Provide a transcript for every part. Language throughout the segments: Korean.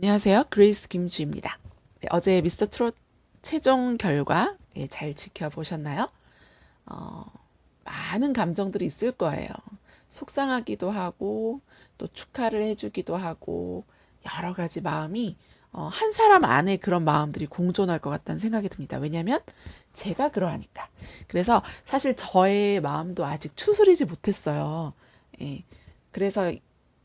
안녕하세요. 그레이스 김주입니다. 네, 어제 미스터 트롯 최종 결과 잘 지켜보셨나요? 어, 많은 감정들이 있을 거예요. 속상하기도 하고 또 축하를 해주기도 하고 여러 가지 마음이 한 사람 안에 그런 마음들이 공존할 것 같다는 생각이 듭니다. 왜냐하면 제가 그러하니까. 그래서 사실 저의 마음도 아직 추스리지 못했어요. 예. 그래서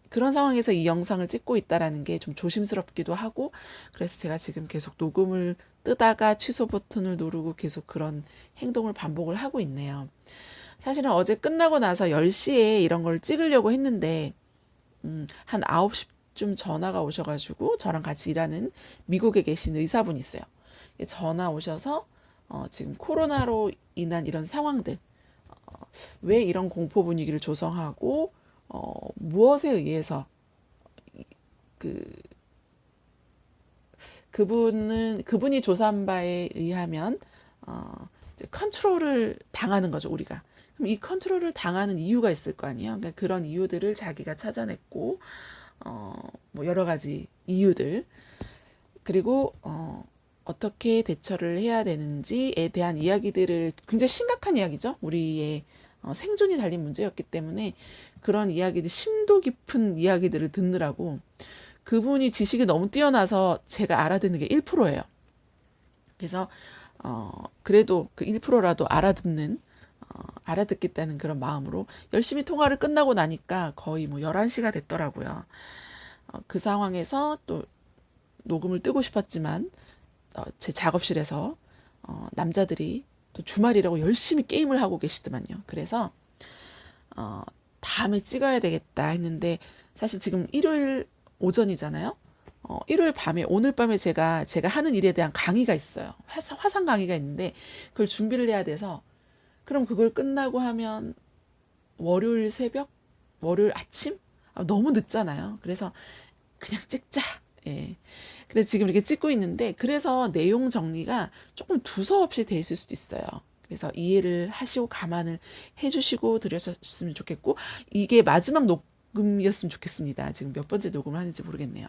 그런 상황에서 이 영상을 찍고 있다라는 게 좀 조심스럽기도 하고, 그래서 제가 지금 계속 녹음을 뜨다가 취소 버튼을 누르고 계속 그런 행동을 반복을 하고 있네요. 사실은 어제 끝나고 나서 10시에 이런 걸 찍으려고 했는데 한 9시쯤 전화가 오셔가지고 저랑 같이 일하는 미국에 계신 의사분이 있어요. 전화 오셔서 지금 코로나로 인한 이런 상황들, 왜 이런 공포 분위기를 조성하고 무엇에 의해서 그 그분이 조사한 바에 의하면 이제 컨트롤을 당하는 거죠, 우리가. 그럼 이 컨트롤을 당하는 이유가 있을 거 아니에요. 그러니까 그런 이유들을 자기가 찾아냈고 뭐 여러 가지 이유들, 그리고 어떻게 대처를 해야 되는지에 대한 이야기들을, 굉장히 심각한 이야기죠. 우리의 생존이 달린 문제였기 때문에 그런 이야기들, 심도 깊은 이야기들을 듣느라고, 그분이 지식이 너무 뛰어나서 제가 알아듣는 게 1%예요. 그래서 그래도 그 1%라도 알아듣겠다는 그런 마음으로 열심히 통화를 끝나고 나니까 거의 뭐 11시가 됐더라고요. 그 상황에서 또 녹음을 뜨고 싶었지만 제 작업실에서 남자들이 또 주말이라고 열심히 게임을 하고 계시더만요. 그래서 다음에 찍어야 되겠다 했는데, 사실 지금 일요일 오전이잖아요. 일요일 밤에, 오늘 밤에 제가 하는 일에 대한 강의가 있어요. 화상 강의가 있는데 그걸 준비를 해야 돼서, 그럼 그걸 끝나고 하면 월요일 새벽, 월요일 아침? 너무 늦잖아요. 그래서 그냥 찍자. 예. 그래서 지금 이렇게 찍고 있는데, 그래서 내용 정리가 조금 두서없이 돼 있을 수도 있어요. 그래서 이해를 하시고 감안을 해주시고 들으셨으면 좋겠고, 이게 마지막 녹음이었으면 좋겠습니다. 지금 몇 번째 녹음을 하는지 모르겠네요.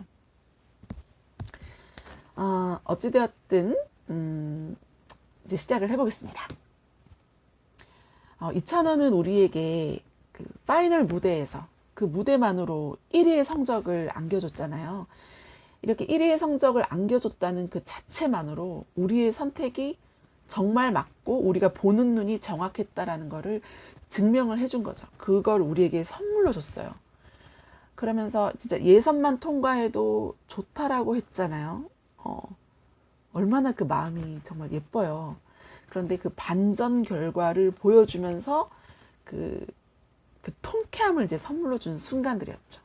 어찌되었든 이제 시작을 해보겠습니다. 이찬원은 우리에게 그 파이널 무대에서 그 무대만으로 1위의 성적을 안겨줬잖아요. 이렇게 1위의 성적을 안겨줬다는 그 자체만으로 우리의 선택이 정말 맞고 우리가 보는 눈이 정확했다라는 거를 증명을 해준 거죠. 그걸 우리에게 선물로 줬어요. 그러면서 진짜 예선만 통과해도 좋다라고 했잖아요. 얼마나 그 마음이 정말 예뻐요. 그런데 그 반전 결과를 보여주면서 그, 그 통쾌함을 이제 선물로 준 순간들이었죠.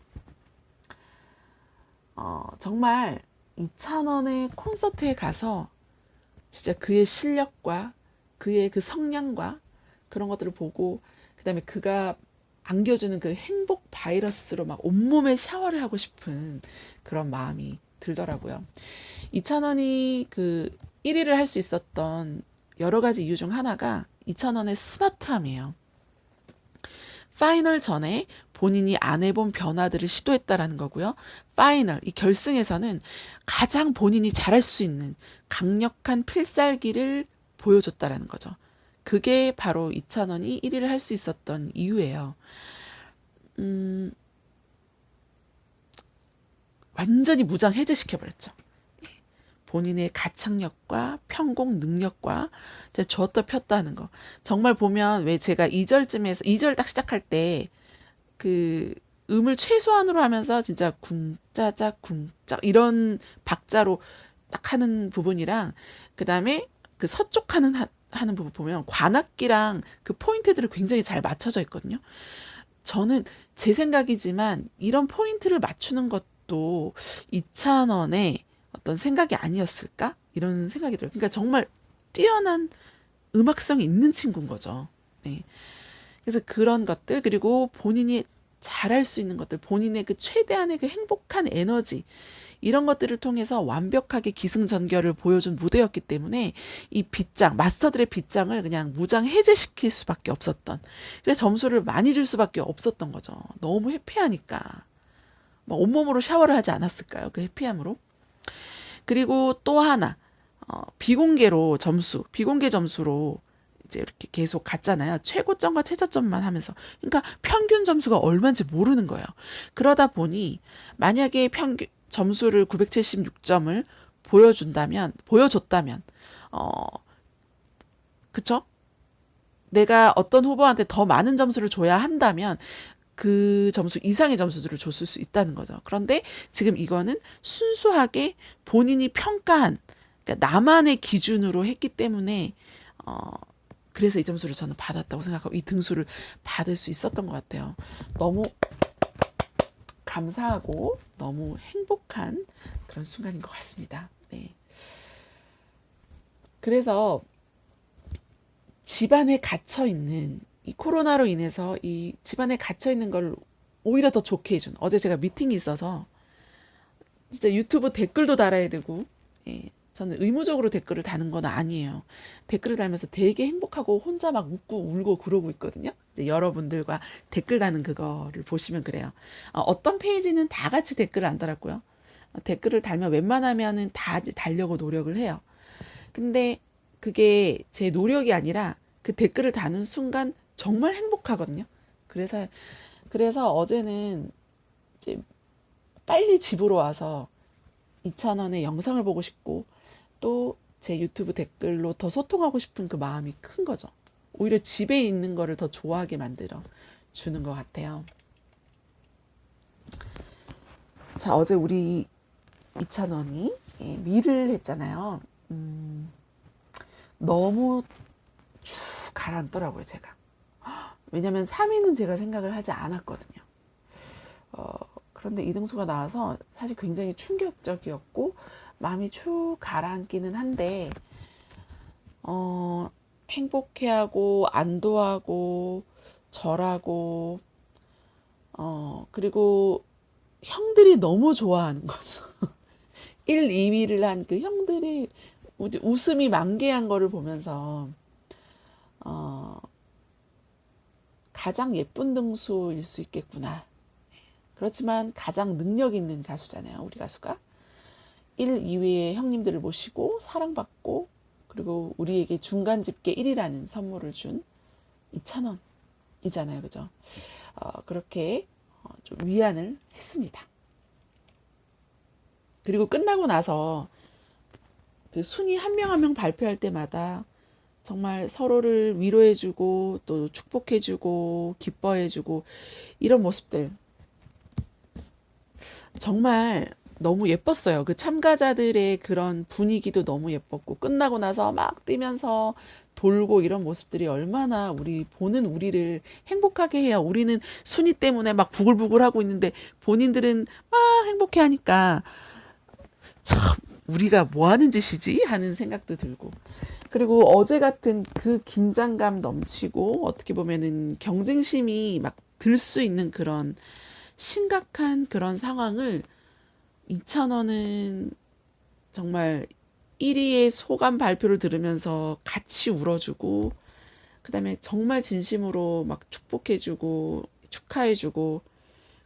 정말 이찬원의 콘서트에 가서 진짜 그의 실력과 그의 그 성량과 그런 것들을 보고, 그 다음에 그가 안겨주는 그 행복 바이러스로 막 온몸에 샤워를 하고 싶은 그런 마음이 들더라고요. 이찬원이 그 1위를 할 수 있었던 여러 가지 이유 중 하나가 이찬원의 스마트함이에요. 파이널 전에 본인이 안 해본 변화들을 시도했다라는 거고요. 파이널, 이 결승에서는 가장 본인이 잘할 수 있는 강력한 필살기를 보여줬다라는 거죠. 그게 바로 이찬원이 1위를 할 수 있었던 이유예요. 완전히 무장 해제시켜버렸죠. 본인의 가창력과 편곡 능력과 줬다 폈다 하는 거. 정말 보면, 왜 제가 2절쯤에서, 2절 딱 시작할 때 그 음을 최소한으로 하면서 진짜 쿵짜자 쿵짜 이런 박자로 딱 하는 부분이랑, 그 다음에 그 하는 부분 보면 관악기랑 그 포인트들을 굉장히 잘 맞춰져 있거든요. 저는 제 생각이지만 이런 포인트를 맞추는 것도 이찬원의 어떤 생각이 아니었을까? 이런 생각이 들어요. 그러니까 정말 뛰어난 음악성이 있는 친구인 거죠. 네. 그래서 그런 것들, 그리고 본인이 잘할 수 있는 것들, 본인의 그 최대한의 그 행복한 에너지, 이런 것들을 통해서 완벽하게 기승전결을 보여준 무대였기 때문에 이 빗장, 마스터들의 빗장을 그냥 무장 해제시킬 수밖에 없었던, 그래서 점수를 많이 줄 수밖에 없었던 거죠. 너무 해피하니까. 막 온몸으로 샤워를 하지 않았을까요? 그 해피함으로. 그리고 또 하나, 비공개 점수로 이제 이렇게 계속 갔잖아요. 최고점과 최저점만 하면서. 그러니까 평균 점수가 얼마인지 모르는 거예요. 그러다 보니 만약에 평균 점수를 976점을 보여줬다면, 어, 그쵸? 내가 어떤 후보한테 더 많은 점수를 줘야 한다면 그 점수 이상의 점수들을 줬을 수 있다는 거죠. 그런데 지금 이거는 순수하게 본인이 평가한, 그러니까 나만의 기준으로 했기 때문에, 어, 그래서 이 점수를 저는 받았다고 생각하고 이 등수를 받을 수 있었던 것 같아요. 너무 감사하고 너무 행복한 그런 순간인 것 같습니다. 네. 그래서 집안에 갇혀 있는 이 코로나로 인해서 이 집안에 갇혀 있는 걸 오히려 더 좋게 해준. 어제 제가 미팅이 있어서 진짜 유튜브 댓글도 달아야 되고, 예, 저는 의무적으로 댓글을 다는 건 아니에요. 댓글을 달면서 되게 행복하고 혼자 막 웃고 울고 그러고 있거든요. 이제 여러분들과 댓글 다는 그거를 보시면 그래요. 어떤 페이지는 다 같이 댓글을 안 달았고요. 댓글을 달면 웬만하면은 다 달려고 노력을 해요. 근데 그게 제 노력이 아니라 그 댓글을 다는 순간 정말 행복하거든요. 그래서 어제는 이제 빨리 집으로 와서 2,000원의 영상을 보고 싶고 또 제 유튜브 댓글로 더 소통하고 싶은 그 마음이 큰 거죠. 오히려 집에 있는 거를 더 좋아하게 만들어 주는 것 같아요. 자, 어제 우리 2,000원이 밀을 했잖아요. 너무 쭉 가라앉더라고요, 제가. 왜냐면 3위는 제가 생각을 하지 않았거든요. 그런데 이등수가 나와서 사실 굉장히 충격적이었고 마음이 쭉 가라앉기는 한데 행복해하고 안도하고 절하고 그리고 형들이 너무 좋아하는 거죠. 1, 2위를 한 그 형들이 웃음이 만개한 거를 보면서 어, 가장 예쁜 등수일 수 있겠구나. 그렇지만 가장 능력 있는 가수잖아요. 우리 가수가. 1, 2위의 형님들을 모시고 사랑받고 그리고 우리에게 중간 집계 1위라는 선물을 준 2,000원이잖아요. 그죠? 그렇게 좀 위안을 했습니다. 그리고 끝나고 나서 그 순위 한 명 한 명 발표할 때마다 정말 서로를 위로해주고 또 축복해주고 기뻐해주고 이런 모습들 정말 너무 예뻤어요. 그 참가자들의 그런 분위기도 너무 예뻤고 끝나고 나서 막 뛰면서 돌고 이런 모습들이 얼마나 보는 우리를 행복하게 해요. 우리는 순위 때문에 막 부글부글 하고 있는데 본인들은 막 행복해 하니까 참 우리가 뭐 하는 짓이지 하는 생각도 들고 그리고 어제 같은 그 긴장감 넘치고 어떻게 보면은 경쟁심이 막 들 수 있는 그런 심각한 그런 상황을 2,000원은 정말 1위의 소감 발표를 들으면서 같이 울어주고 그다음에 정말 진심으로 막 축복해주고 축하해주고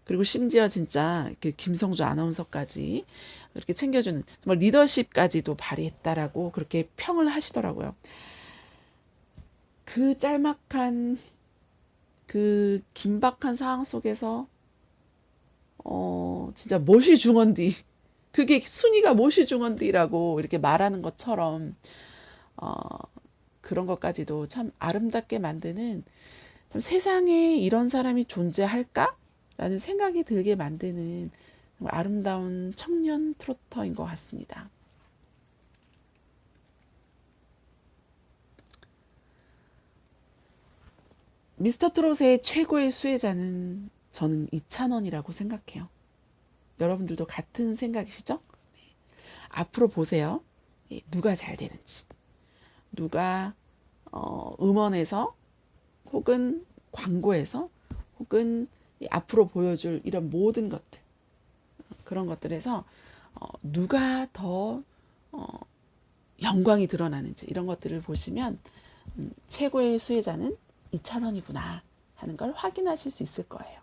그리고 심지어 진짜 그 김성주 아나운서까지 이렇게 챙겨주는 정말 리더십까지도 발휘했다라고 그렇게 평을 하시더라고요. 그 짤막한 그 긴박한 상황 속에서 진짜 멋이 중헌디 그게 순위가 멋이 중헌디라고 이렇게 말하는 것처럼 어, 그런 것까지도 참 아름답게 만드는 참 세상에 이런 사람이 존재할까? 라는 생각이 들게 만드는 아름다운 청년 트로터인 것 같습니다. 미스터 트롯의 최고의 수혜자는 저는 2,000원이라고 생각해요. 여러분들도 같은 생각이시죠? 네. 앞으로 보세요. 누가 잘 되는지. 누가 음원에서 혹은 광고에서 혹은 앞으로 보여줄 이런 모든 것들 그런 것들에서 누가 더 영광이 드러나는지 이런 것들을 보시면 최고의 수혜자는 2,000원이구나 하는 걸 확인하실 수 있을 거예요.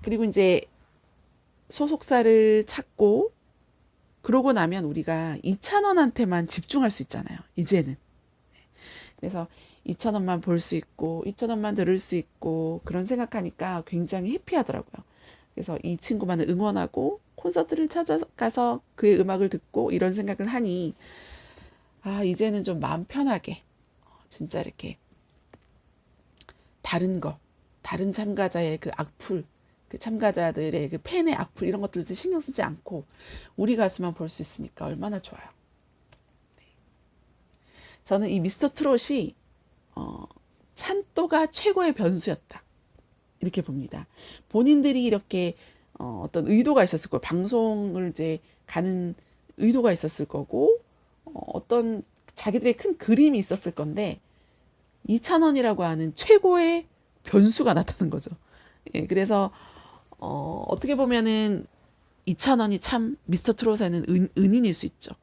그리고 이제 소속사를 찾고 그러고 나면 우리가 이찬원한테만 집중할 수 있잖아요. 이제는. 그래서 이찬원만 볼 수 있고 이찬원만 들을 수 있고 그런 생각하니까 굉장히 해피하더라고요. 그래서 이 친구만을 응원하고 콘서트를 찾아가서 그의 음악을 듣고 이런 생각을 하니 이제는 좀 마음 편하게 진짜 이렇게 다른 참가자의 그 악플, 그 참가자들의 그 팬의 악플 이런 것들도 신경 쓰지 않고 우리 가수만 볼 수 있으니까 얼마나 좋아요. 저는 이 미스터 트롯이 찬또가 최고의 변수였다. 이렇게 봅니다. 본인들이 이렇게 어떤 의도가 있었을 거고 방송을 이제 가는 의도가 있었을 거고 어떤 자기들의 큰 그림이 있었을 건데 이찬원이라고 하는 최고의 변수가 나타난 거죠. 예, 그래서 어떻게 보면은 이찬원이 참 미스터 트롯에는 은인일 수 있죠.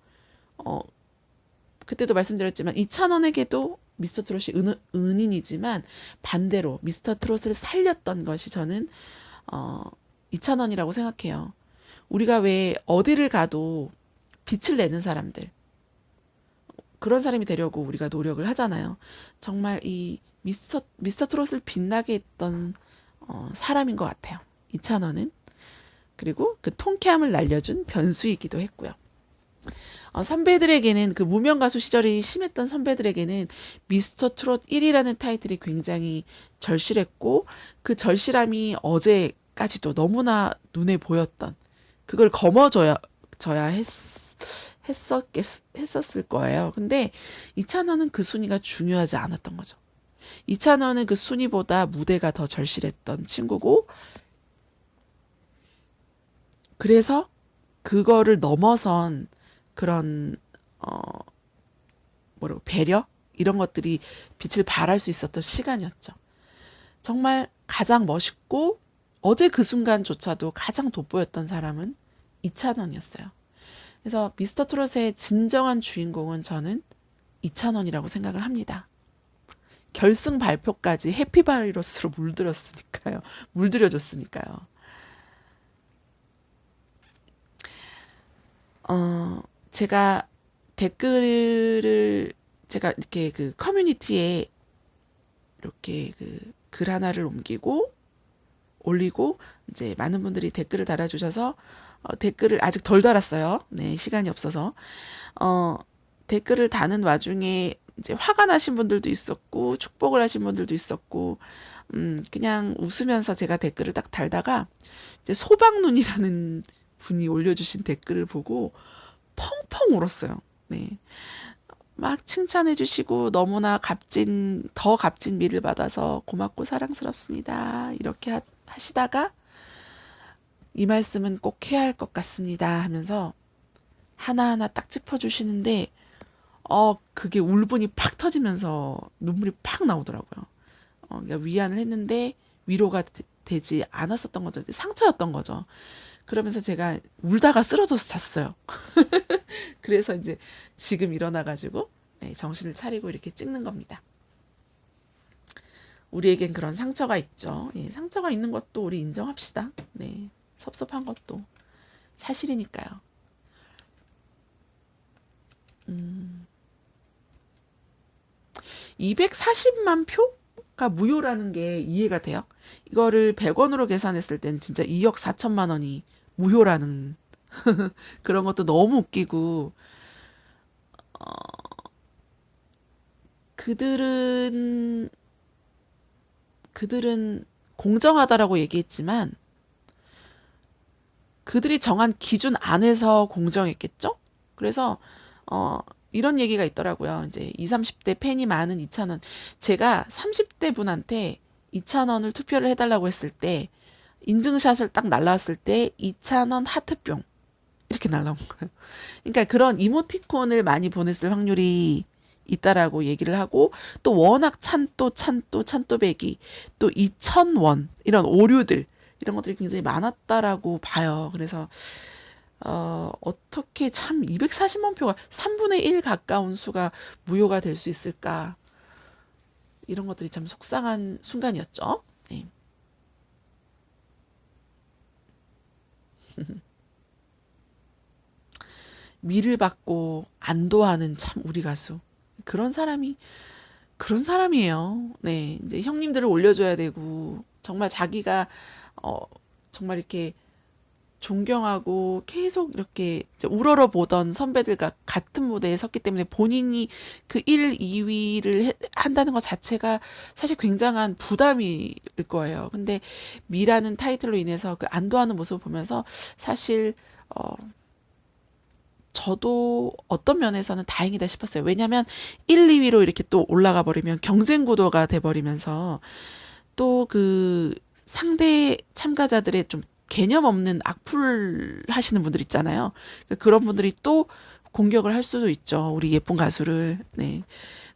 그때도 말씀드렸지만 이찬원에게도 미스터 트롯이 은인이지만 반대로 미스터 트롯을 살렸던 것이 저는 이찬원이라고 생각해요. 우리가 왜 어디를 가도 빛을 내는 사람들 그런 사람이 되려고 우리가 노력을 하잖아요. 정말 이 미스터 트롯을 빛나게 했던 사람인 것 같아요. 이찬원은. 그리고 그 통쾌함을 날려준 변수이기도 했고요. 선배들에게는 그 무명 가수 시절이 심했던 선배들에게는 미스터 트롯 1위라는 타이틀이 굉장히 절실했고 그 절실함이 어제까지도 너무나 눈에 보였던 그걸 거머줘야 했었을 거예요. 근데 이찬원은 그 순위가 중요하지 않았던 거죠. 이찬원은 그 순위보다 무대가 더 절실했던 친구고 그래서 그거를 넘어선 그런 배려 이런 것들이 빛을 발할 수 있었던 시간이었죠. 정말 가장 멋있고 어제 그 순간조차도 가장 돋보였던 사람은 이찬원이었어요. 그래서 미스터 트롯의 진정한 주인공은 저는 이찬원이라고 생각을 합니다. 결승 발표까지 해피바이러스로 물들여줬으니까요. 제가 댓글을 제가 이렇게 그 커뮤니티에 이렇게 그 글 하나를 올리고 이제 많은 분들이 댓글을 달아주셔서 댓글을 아직 덜 달았어요. 네, 시간이 없어서 댓글을 다는 와중에 이제 화가 나신 분들도 있었고 축복을 하신 분들도 있었고 그냥 웃으면서 제가 댓글을 딱 달다가 이제 소방눈이라는 분이 올려주신 댓글을 보고 펑펑 울었어요. 네. 막 칭찬해 주시고 너무나 더 값진 미를 받아서 고맙고 사랑스럽습니다. 이렇게 하시다가 이 말씀은 꼭 해야 할 것 같습니다 하면서 하나하나 딱 짚어주시는데 그게 울분이 팍 터지면서 눈물이 팍 나오더라고요. 그러니까 위안을 했는데 위로가 되지 않았었던 거죠. 상처였던 거죠. 그러면서 제가 울다가 쓰러져서 잤어요. 그래서 이제 지금 일어나가지고 정신을 차리고 이렇게 찍는 겁니다. 우리에겐 그런 상처가 있죠. 상처가 있는 것도 우리 인정합시다. 네, 섭섭한 것도 사실이니까요. 240만 표가 무효라는 게 이해가 돼요. 이거를 100원으로 계산했을 땐 진짜 2억 4천만 원이 무효라는 그런 것도 너무 웃기고 그들은 공정하다라고 얘기했지만 그들이 정한 기준 안에서 공정했겠죠? 그래서 이런 얘기가 있더라고요. 이제 20, 30대 팬이 많은 이찬원. 제가 30대 분한테 이찬원을 투표를 해달라고 했을 때 인증샷을 딱 날라왔을 때 이찬원 하트뿅 이렇게 날라온 거예요. 그러니까 그런 이모티콘을 많이 보냈을 확률이 있다라고 얘기를 하고 또 워낙 찬또배기 또 2,000원 이런 오류들 이런 것들이 굉장히 많았다라고 봐요. 그래서 어떻게 참 240만 표가 3분의 1 가까운 수가 무효가 될 수 있을까? 이런 것들이 참 속상한 순간이었죠. 네. 미를 받고 안도하는 참 우리 가수. 그런 사람이 그런 사람이에요. 네, 이제 형님들을 올려줘야 되고 정말 자기가 어 정말 이렇게 존경하고 계속 이렇게 이제 우러러 보던 선배들과 같은 무대에 섰기 때문에 본인이 그 1, 2위를 한다는 것 자체가 사실 굉장한 부담일 거예요. 근데 미라는 타이틀로 인해서 그 안도하는 모습을 보면서 사실 어 저도 어떤 면에서는 다행이다 싶었어요. 왜냐하면 1, 2위로 이렇게 또 올라가 버리면 경쟁 구도가 돼 버리면서 또 그 상대 참가자들의 좀 개념 없는 악플 하시는 분들 있잖아요. 그런 분들이 또 공격을 할 수도 있죠. 우리 예쁜 가수를. 네.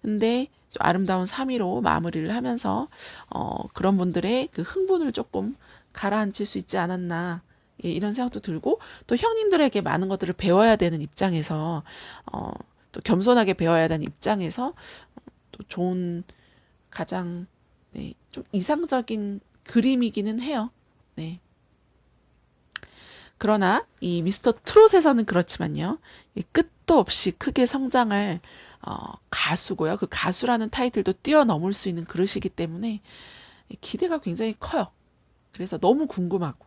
근데 좀 아름다운 3위로 마무리를 하면서 그런 분들의 그 흥분을 조금 가라앉힐 수 있지 않았나. 예, 이런 생각도 들고 또 형님들에게 많은 것들을 배워야 되는 입장에서 어, 또 겸손하게 배워야 되는 입장에서 또 좋은 가장 네, 좀 이상적인 그림이기는 해요. 네. 그러나 이 미스터 트롯에서는 그렇지만요. 이 끝도 없이 크게 성장할 가수고요. 그 가수라는 타이틀도 뛰어넘을 수 있는 그릇이기 때문에 기대가 굉장히 커요. 그래서 너무 궁금하고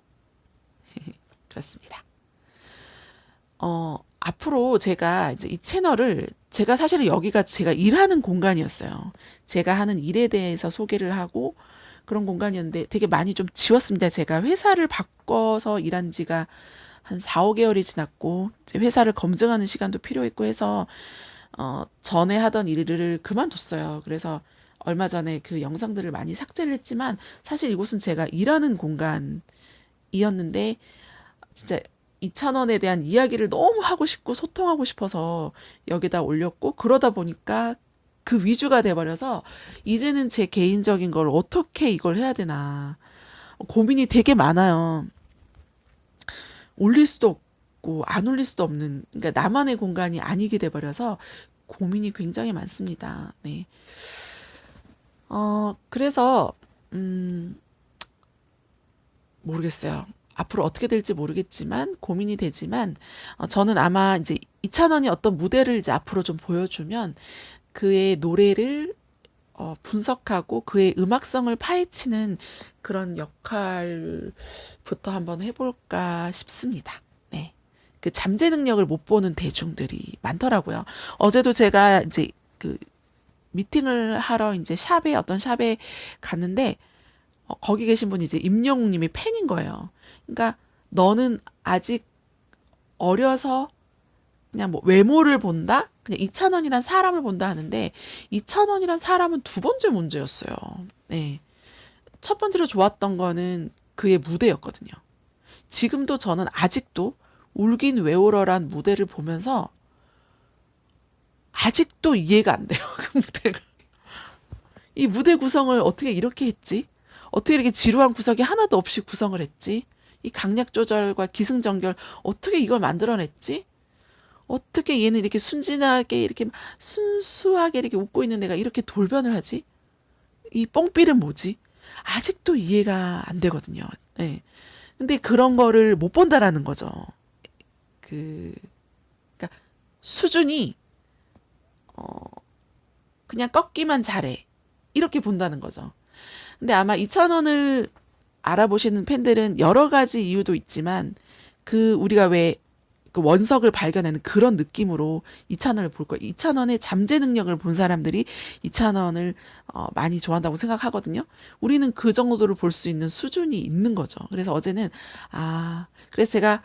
그렇습니다. 앞으로 제가 이제 이 채널을 제가 사실은 여기가 제가 일하는 공간이었어요. 제가 하는 일에 대해서 소개를 하고 그런 공간이었는데 되게 많이 좀 지웠습니다. 제가 회사를 바꿔서 일한 지가 한 4, 5개월이 지났고 이제 회사를 검증하는 시간도 필요했고 해서 전에 하던 일을 그만뒀어요. 그래서 얼마 전에 그 영상들을 많이 삭제를 했지만 사실 이곳은 제가 일하는 공간이었는데 진짜 이찬원에 대한 이야기를 너무 하고 싶고 소통하고 싶어서 여기다 올렸고 그러다 보니까 그 위주가 돼버려서 이제는 제 개인적인 걸 어떻게 이걸 해야 되나 고민이 되게 많아요. 올릴 수도 없고 안 올릴 수도 없는 그러니까 나만의 공간이 아니게 돼버려서 고민이 굉장히 많습니다. 네. 그래서 모르겠어요. 앞으로 어떻게 될지 모르겠지만 고민이 되지만 저는 아마 이제 이찬원이 어떤 무대를 이제 앞으로 좀 보여주면 그의 노래를 분석하고 그의 음악성을 파헤치는 그런 역할부터 한번 해볼까 싶습니다. 네. 그 잠재 능력을 못 보는 대중들이 많더라고요. 어제도 제가 이제 그 미팅을 하러 이제 샵에 어떤 샵에 갔는데 거기 계신 분이 이제 임영웅 님이 팬인 거예요. 그러니까 너는 아직 어려서 그냥 뭐 외모를 본다? 그냥 이찬원이란 사람을 본다 하는데 이찬원이란 사람은 두 번째 문제였어요. 네. 첫 번째로 좋았던 거는 그의 무대였거든요. 지금도 저는 아직도 울긴 왜 울어란 무대를 보면서 아직도 이해가 안 돼요. 그 무대가. 이 무대 구성을 어떻게 이렇게 했지? 어떻게 이렇게 지루한 구석이 하나도 없이 구성을 했지? 이 강약 조절과 기승전결 어떻게 이걸 만들어냈지? 어떻게 얘는 이렇게 순진하게 이렇게 순수하게 이렇게 웃고 있는 애가 이렇게 돌변을 하지? 이 뽕필은 뭐지? 아직도 이해가 안 되거든요. 예. 근데 그런 거를 못 본다라는 거죠. 그, 그러니까 수준이 그냥 꺾기만 잘해. 이렇게 본다는 거죠. 근데 아마 이찬원을 알아보시는 팬들은 여러 가지 이유도 있지만 그 우리가 왜 그 원석을 발견하는 그런 느낌으로 이찬원을 볼 거예요. 이찬원의 잠재 능력을 본 사람들이 이찬원을 많이 좋아한다고 생각하거든요. 우리는 그 정도를 볼 수 있는 수준이 있는 거죠. 그래서 어제는 그래서 제가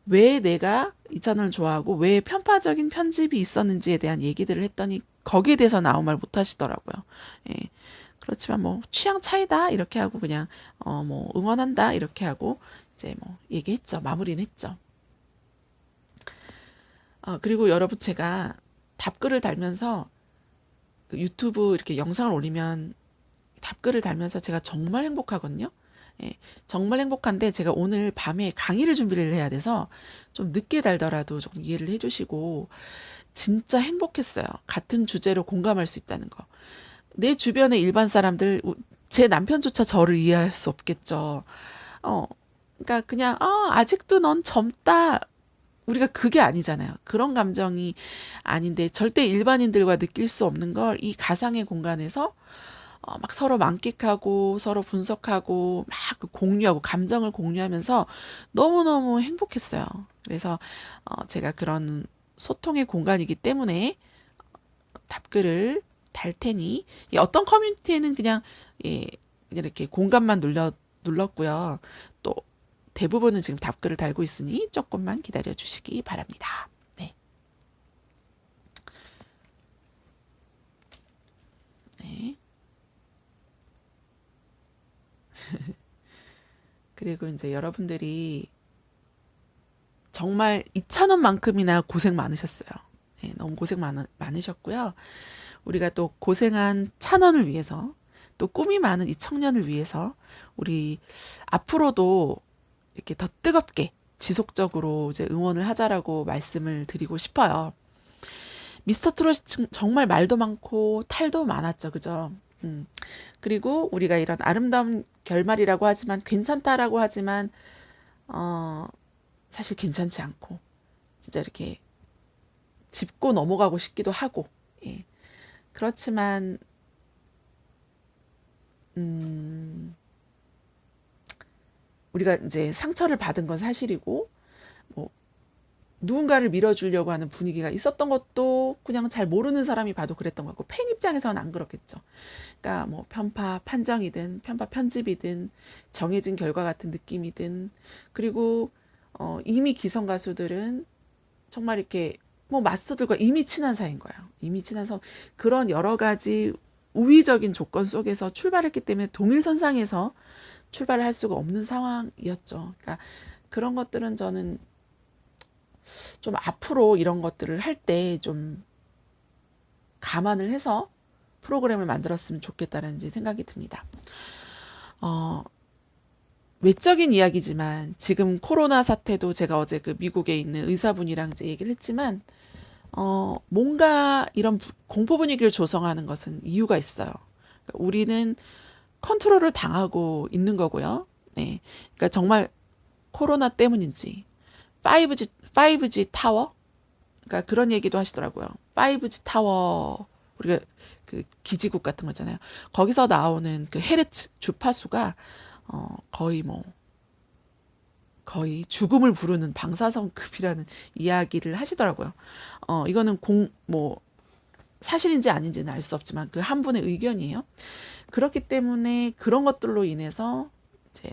왜 내가 이찬원을 좋아하고 왜 편파적인 편집이 있었는지에 대한 얘기들을 했더니 거기에 대해서 아무 말 못 하시더라고요. 예. 그렇지만 뭐 취향 차이다 이렇게 하고 그냥 뭐 응원한다 이렇게 하고 이제 뭐 얘기했죠. 마무리는 했죠. 그리고 여러분 제가 답글을 달면서 그 유튜브 이렇게 영상을 올리면 답글을 달면서 제가 정말 행복하거든요. 예, 정말 행복한데 제가 오늘 밤에 강의를 준비를 해야 돼서 좀 늦게 달더라도 좀 이해를 해주시고 진짜 행복했어요. 같은 주제로 공감할 수 있다는 거. 내 주변의 일반 사람들, 제 남편조차 저를 이해할 수 없겠죠. 어, 그러니까 그냥 아직도 넌 젊다. 우리가 그게 아니잖아요. 그런 감정이 아닌데 절대 일반인들과 느낄 수 없는 걸 이 가상의 공간에서 막 서로 만끽하고 서로 분석하고 막 그 공유하고 감정을 공유하면서 너무너무 행복했어요. 그래서 제가 그런 소통의 공간이기 때문에 답글을 달 테니 어떤 커뮤니티에는 그냥 예, 그냥 이렇게 공간만 눌렀고요. 또 대부분은 지금 답글을 달고 있으니 조금만 기다려 주시기 바랍니다. 네. 네. 그리고 이제 여러분들이 정말 2,000원만큼이나 고생 많으셨어요. 네, 너무 고생 많으셨고요. 우리가 또 고생한 1,000원을 위해서 또 꿈이 많은 이 청년을 위해서 우리 앞으로도 이렇게 더 뜨겁게 지속적으로 이제 응원을 하자라고 말씀을 드리고 싶어요. 미스터 트롯이 정말 말도 많고 탈도 많았죠. 그죠? 그리고 우리가 이런 아름다운 결말이라고 하지만 괜찮다라고 하지만 사실 괜찮지 않고 진짜 이렇게 짚고 넘어가고 싶기도 하고 예. 그렇지만 우리가 이제 상처를 받은 건 사실이고 뭐 누군가를 밀어주려고 하는 분위기가 있었던 것도 그냥 잘 모르는 사람이 봐도 그랬던 것 같고 팬 입장에서는 안 그렇겠죠. 그러니까 뭐 편파 판정이든 편파 편집이든 정해진 결과 같은 느낌이든 그리고 이미 기성 가수들은 정말 이렇게 뭐 마스터들과 이미 친한 사이인 거예요. 이미 친한 그런 여러 가지 우위적인 조건 속에서 출발했기 때문에 동일선상에서 출발을 할 수가 없는 상황이었죠. 그러니까 그런 것들은 저는 좀 앞으로 이런 것들을 할 때 좀 감안을 해서 프로그램을 만들었으면 좋겠다는 생각이 듭니다. 외적인 이야기지만 지금 코로나 사태도 제가 어제 그 미국에 있는 의사분이랑 이제 얘기를 했지만 뭔가 이런 공포 분위기를 조성하는 것은 이유가 있어요. 그러니까 우리는 컨트롤을 당하고 있는 거고요. 네. 그러니까 정말 코로나 때문인지 5G 타워? 그러니까 그런 얘기도 하시더라고요. 5G 타워 우리가 그 기지국 같은 거 있잖아요. 거기서 나오는 그 헤르츠 주파수가 거의 죽음을 부르는 방사선급이라는 이야기를 하시더라고요. 이거는 사실인지 아닌지는 알 수 없지만 그 한 분의 의견이에요. 그렇기 때문에 그런 것들로 인해서 이제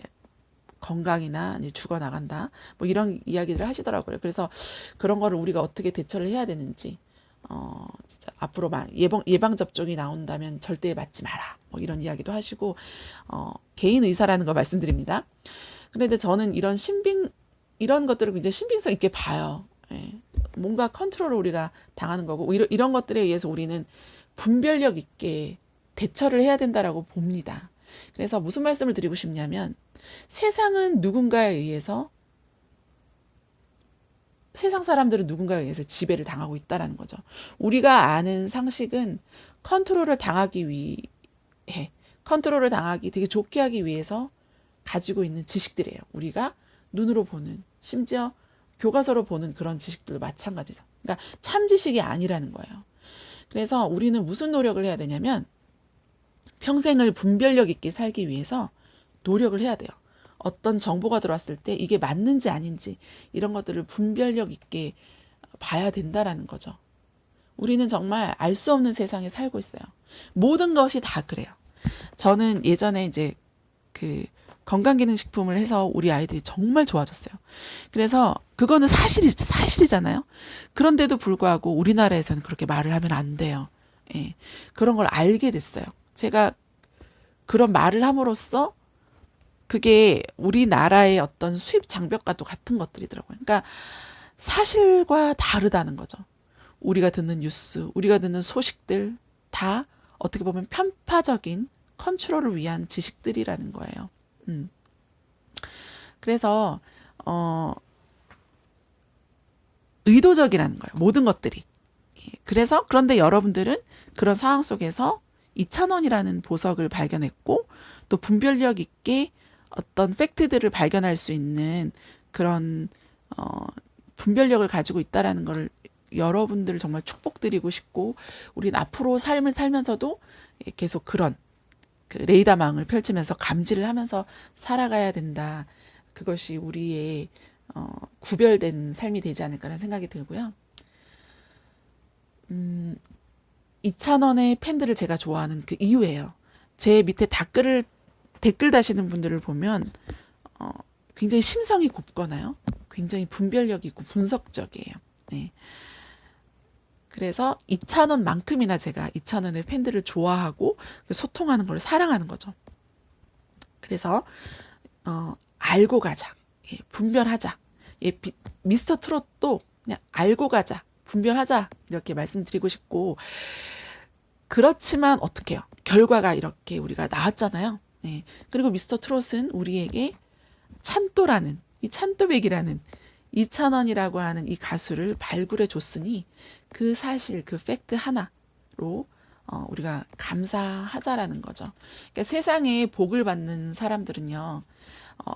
건강이나 아니 죽어나간다. 뭐 이런 이야기를 하시더라고요. 그래서 그런 거를 우리가 어떻게 대처를 해야 되는지, 진짜 앞으로 예방 접종이 나온다면 절대 맞지 마라. 뭐 이런 이야기도 하시고, 개인 의사라는 거 말씀드립니다. 그런데 저는 이런 것들을 굉장히 신빙성 있게 봐요. 예. 뭔가 컨트롤을 우리가 당하는 거고, 이런 것들에 의해서 우리는 분별력 있게 대처를 해야 된다라고 봅니다. 그래서 무슨 말씀을 드리고 싶냐면, 세상 사람들은 누군가에 의해서 지배를 당하고 있다라는 거죠. 우리가 아는 상식은 컨트롤을 당하기 되게 좋게 하기 위해서 가지고 있는 지식들이에요. 우리가 눈으로 보는, 심지어 교과서로 보는 그런 지식들도 마찬가지죠. 그러니까 참 지식이 아니라는 거예요. 그래서 우리는 무슨 노력을 해야 되냐면 평생을 분별력 있게 살기 위해서 노력을 해야 돼요. 어떤 정보가 들어왔을 때 이게 맞는지 아닌지 이런 것들을 분별력 있게 봐야 된다라는 거죠. 우리는 정말 알 수 없는 세상에 살고 있어요. 모든 것이 다 그래요. 저는 예전에 이제 그 건강기능식품을 해서 우리 아이들이 정말 좋아졌어요. 그래서 그거는 사실이잖아요. 그런데도 불구하고 우리나라에서는 그렇게 말을 하면 안 돼요. 예, 그런 걸 알게 됐어요. 제가 그런 말을 함으로써 그게 우리나라의 어떤 수입 장벽과도 같은 것들이더라고요. 그러니까 사실과 다르다는 거죠. 우리가 듣는 뉴스, 우리가 듣는 소식들 다 어떻게 보면 편파적인 컨트롤을 위한 지식들이라는 거예요. 그래서 의도적이라는 거예요. 모든 것들이. 그런데 여러분들은 그런 상황 속에서 2,000원이라는 보석을 발견했고 또 분별력 있게 어떤 팩트들을 발견할 수 있는 그런 분별력을 가지고 있다라는 걸 여러분들을 정말 축복드리고 싶고, 우린 앞으로 삶을 살면서도 계속 그런 그 레이더망을 펼치면서 감지를 하면서 살아가야 된다. 그것이 우리의 구별된 삶이 되지 않을까라는 생각이 들고요. 이찬원의 팬들을 제가 좋아하는 그 이유예요. 제 밑에 댓글 다시는 분들을 보면 굉장히 심성이 곱거나요. 굉장히 분별력이 있고 분석적이에요. 네. 그래서 이찬원만큼이나 제가 이찬원의 팬들을 좋아하고 소통하는 걸 사랑하는 거죠. 그래서 알고 가자, 예, 분별하자. 예, 미스터 트롯도 그냥 알고 가자, 분별하자 이렇게 말씀드리고 싶고, 그렇지만 어떡해요? 결과가 이렇게 우리가 나왔잖아요. 네. 그리고 미스터 트롯은 우리에게 찬또라는, 이 찬또백이라는 이찬원이라고 하는 이 가수를 발굴해 줬으니 그 사실, 그 팩트 하나로 우리가 감사하자라는 거죠. 그러니까 세상에 복을 받는 사람들은요,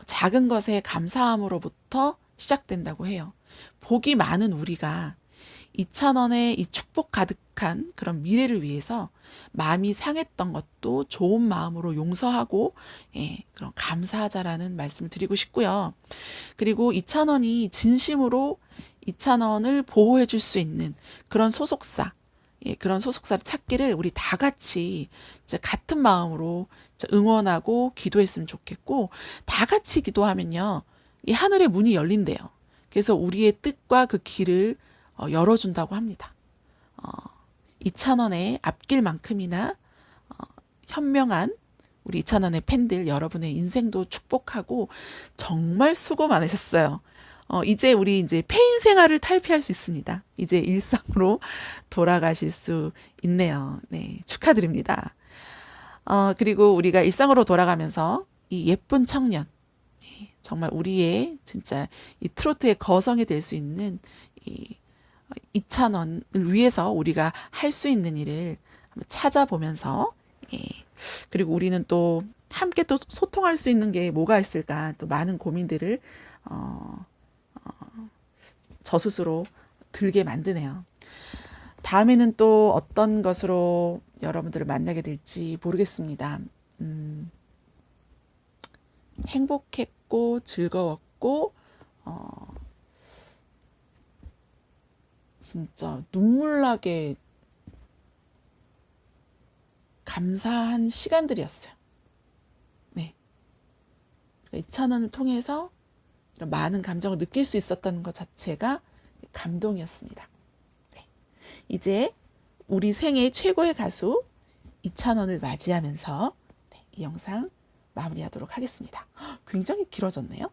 작은 것에 감사함으로부터 시작된다고 해요. 복이 많은 우리가 이찬원의 이 축복 가득한 그런 미래를 위해서 마음이 상했던 것도 좋은 마음으로 용서하고, 예, 그런 감사하자라는 말씀을 드리고 싶고요. 그리고 이찬원이 진심으로 이찬원을 보호해 줄 수 있는 그런 소속사, 예, 그런 소속사를 찾기를 우리 다 같이 이제 같은 마음으로 이제 응원하고 기도했으면 좋겠고, 다 같이 기도하면요, 이 하늘의 문이 열린대요. 그래서 우리의 뜻과 그 길을 열어준다고 합니다. 이찬원의 앞길만큼이나 현명한 우리 이찬원의 팬들 여러분의 인생도 축복하고, 정말 수고 많으셨어요. 이제 우리 이제 폐인 생활을 탈피할 수 있습니다. 이제 일상으로 돌아가실 수 있네요. 네, 축하드립니다. 그리고 우리가 일상으로 돌아가면서 이 예쁜 청년, 정말 우리의 진짜 이 트로트의 거성이 될 수 있는 이 이찬원을 위해서 우리가 할 수 있는 일을 한번 찾아보면서, 예. 그리고 우리는 또 함께 또 소통할 수 있는 게 뭐가 있을까, 또 많은 고민들을 저 스스로 들게 만드네요. 다음에는 또 어떤 것으로 여러분들을 만나게 될지 모르겠습니다. 행복했고 즐거웠고 진짜 눈물나게 감사한 시간들이었어요. 네. 이찬원을 통해서 이런 많은 감정을 느낄 수 있었다는 것 자체가 감동이었습니다. 네. 이제 우리 생애 최고의 가수 이찬원을 맞이하면서, 네, 이 영상 마무리하도록 하겠습니다. 굉장히 길어졌네요.